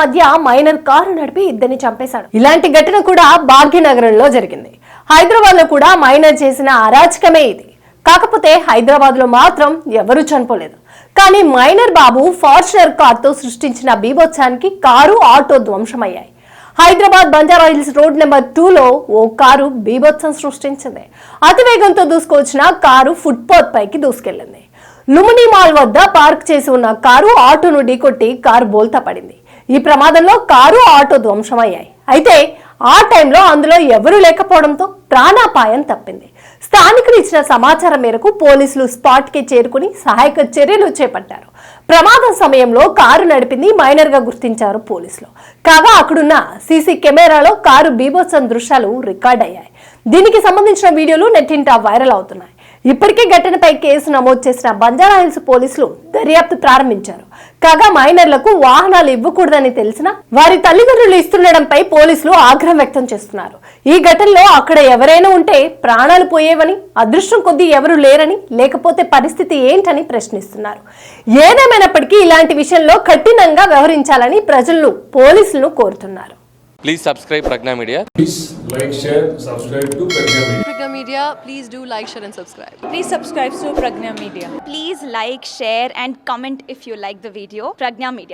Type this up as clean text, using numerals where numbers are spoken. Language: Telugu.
మధ్య మైనర్ కారు నడిపి ఇద్దరిని చంపేశాడు. ఇలాంటి ఘటన కూడా భాగ్యనగరంలో జరిగింది. హైదరాబాద్ లో కూడా మైనర్ చేసిన అరాచకమే ఇది. కాకపోతే హైదరాబాద్ లో మాత్రం ఎవరూ చనిపోలేదు. కానీ మైనర్ బాబు ఫార్చునర్ కారుతో సృష్టించిన బీభత్సానికి కారు, ఆటో ధ్వంసమయ్యాయి. హైదరాబాద్ బంజారాహిల్స్ రోడ్ నెంబర్ 2లో ఓ కారు బీభత్సం సృష్టించింది. అతివేగంతో దూసుకొచ్చిన కారు ఫుట్పాత్ పైకి దూసుకెళ్లింది. లుమినీ మాల్ వద్ద పార్క్ చేసి ఉన్న కారు ఆటోను ఢీకొట్టి కారు బోల్తా పడింది. ఈ ప్రమాదంలో కారు, ఆటో ధ్వంసమయ్యాయి. అయితే ఆ టైంలో అందులో ఎవరూ లేకపోవడంతో ప్రాణాపాయం తప్పింది. స్థానికులు ఇచ్చిన సమాచారం మేరకు పోలీసులు స్పాట్ కి చేరుకుని సహాయక చర్యలు చేపట్టారు. ప్రమాదం సమయంలో కారు నడిపింది మైనర్ గా గుర్తించారు పోలీసులు. కాగా అక్కడున్న సీసీ కెమెరాలో కారు బీభత్సం దృశ్యాలు రికార్డ్ అయ్యాయి. దీనికి సంబంధించిన వీడియోలు నెట్టింట వైరల్ అవుతున్నాయి. ఇప్పటికే ఘటనపై కేసు నమోదు చేసిన బంజారాహిల్స్ పోలీసులు దర్యాప్తు ప్రారంభించారు. కాగా మైనర్లకు వాహనాలు ఇవ్వకూడదని తెలిసినా వారి తల్లిదండ్రులు ఇస్తుండడంపై పోలీసులు ఆగ్రహం వ్యక్తం చేస్తున్నారు. ఈ ఘటనలో అక్కడ ఎవరైనా ఉంటే ప్రాణాలు పోయేవని, అదృష్టం కొద్దీ ఎవరు లేరని, లేకపోతే పరిస్థితి ఏంటని ప్రశ్నిస్తున్నారు. ఏదేమైనప్పటికీ ఇలాంటి విషయంలో కఠినంగా వ్యవహరించాలని ప్రజలు పోలీసులను కోరుతున్నారు. Please subscribe Pragna Media. Please like, share, subscribe to Pragna Media. Pragna Media, please do like, share and subscribe. Please subscribe to Pragna Media. Please like, share and comment if you like the video. Pragna Media.